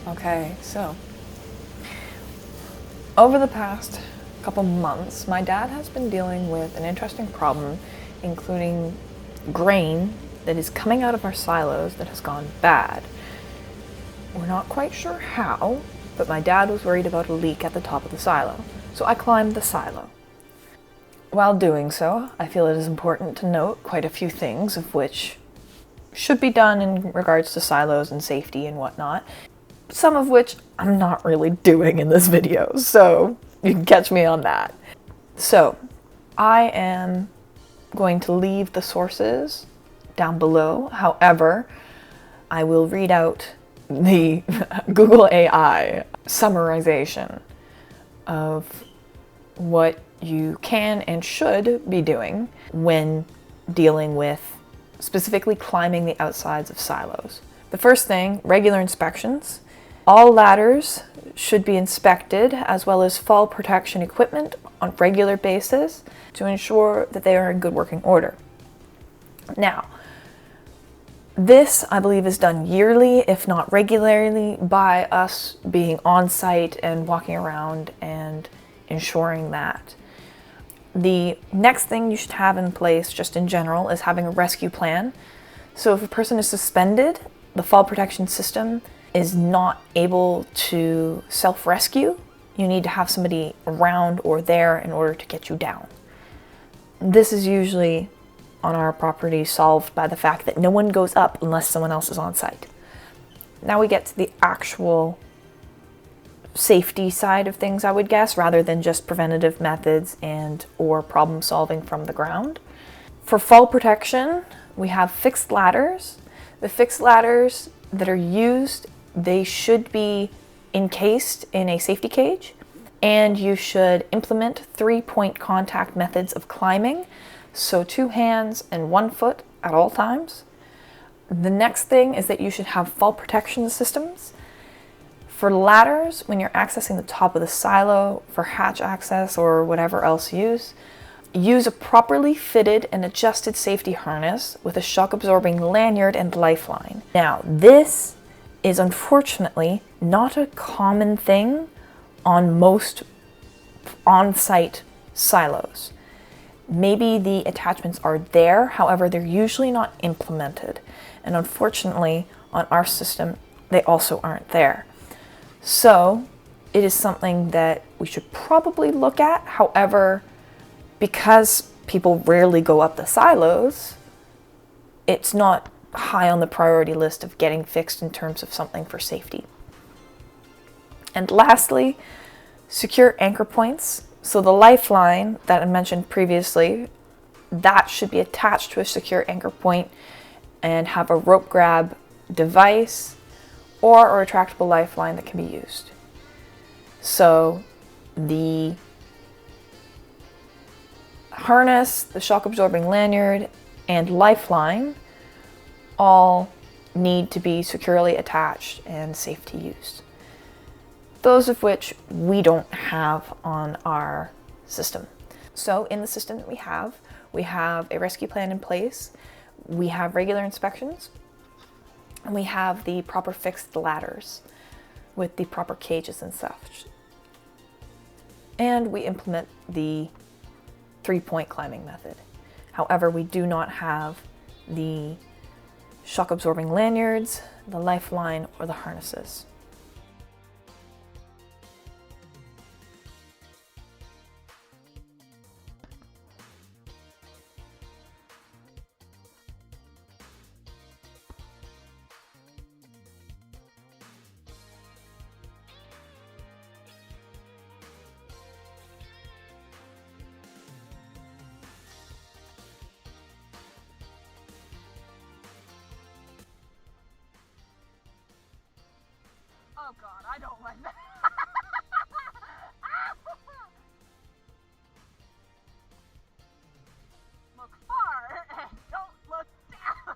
Okay, so over the past couple months, my dad has been dealing with an interesting problem, including grain that is coming out of our silos that has gone bad. We're not quite sure how, but my dad was worried about a leak at the top of the silo, so I climbed the silo. While doing so, I feel it is important to note quite a few things of which should be done in regards to silos and safety and whatnot, some of which I'm not really doing in this video, so you can catch me on that. So, I am going to leave the sources down below. However, I will read out the Google AI summarization of what you can and should be doing when dealing with specifically climbing the outsides of silos. The first thing, regular inspections. All ladders should be inspected, as well as fall protection equipment on a regular basis to ensure that they are in good working order. Now, this, I believe, is done yearly, if not regularly, by us being on site and walking around and ensuring that. The next thing you should have in place, just in general, is having a rescue plan. So if a person is suspended, the fall protection system is not able to self-rescue. You need to have somebody around or there in order to get you down. This is usually on our property solved by the fact that no one goes up unless someone else is on site. Now we get to the actual safety side of things, I would guess, rather than just preventative methods and or problem solving from the ground. For fall protection, we have fixed ladders. The fixed ladders that are used, they should be encased in a safety cage, and you should implement 3-point contact methods of climbing. So 2 hands and 1 foot at all times. The next thing is that you should have fall protection systems. For ladders, when you're accessing the top of the silo for hatch access or whatever else use a properly fitted and adjusted safety harness with a shock absorbing lanyard and lifeline. Now, this is unfortunately not a common thing on most on-site silos. Maybe the attachments are there, however, they're usually not implemented. And unfortunately, on our system, they also aren't there. So it is something that we should probably look at. However, because people rarely go up the silos, it's not high on the priority list of getting fixed in terms of something for safety. And lastly, secure anchor points. So the lifeline that I mentioned previously, that should be attached to a secure anchor point and have a rope grab device or a retractable lifeline that can be used. So the harness, the shock absorbing lanyard, and lifeline all need to be securely attached and safe to use. Those of which we don't have on our system. So in the system that we have a rescue plan in place, we have regular inspections, and we have the proper fixed ladders with the proper cages and such. And we implement the 3-point climbing method. However, we do not have the shock absorbing lanyards, the lifeline, or the harnesses. Oh God, I don't like that. Look far and don't look down.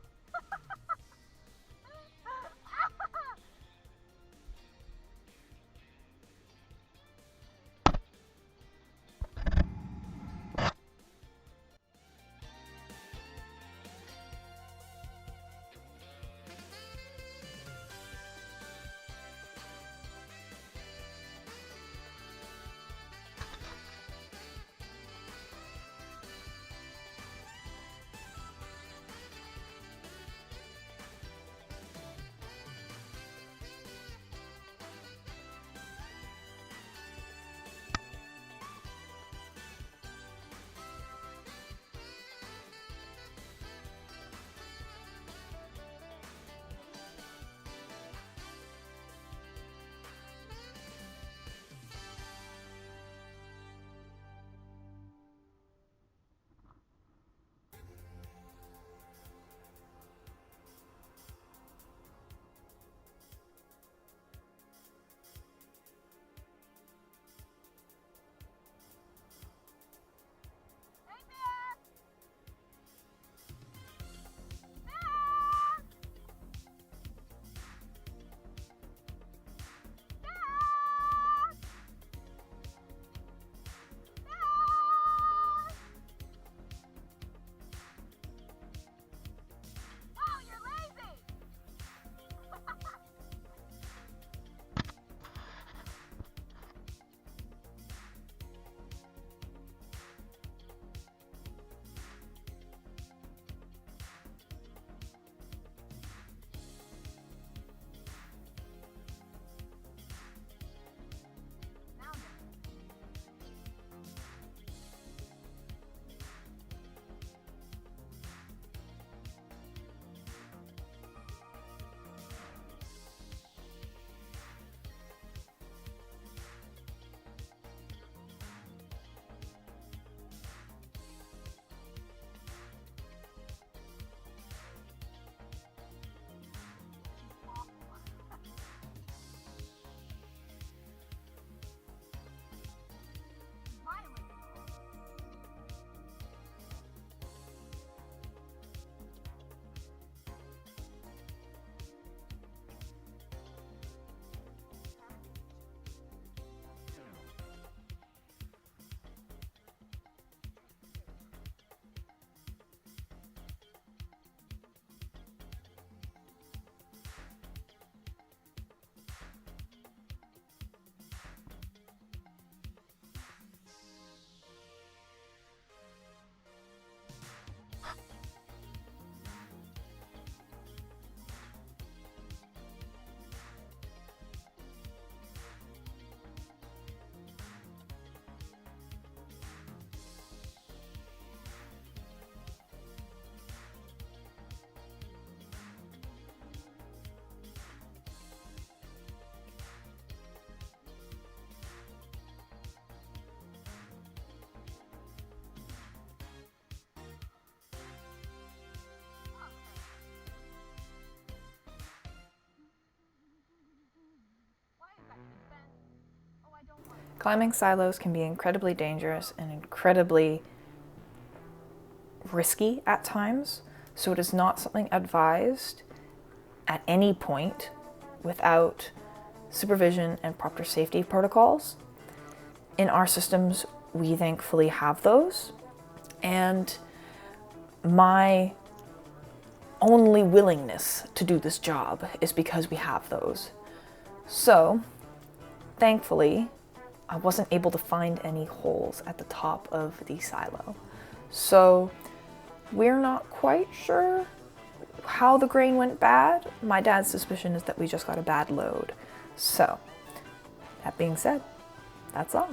Climbing silos can be incredibly dangerous and incredibly risky at times, so it is not something advised at any point without supervision and proper safety protocols. In our systems, we thankfully have those, and my only willingness to do this job is because we have those. So, thankfully, I wasn't able to find any holes at the top of the silo. So, we're not quite sure how the grain went bad. My dad's suspicion is that we just got a bad load. So, that being said, that's all.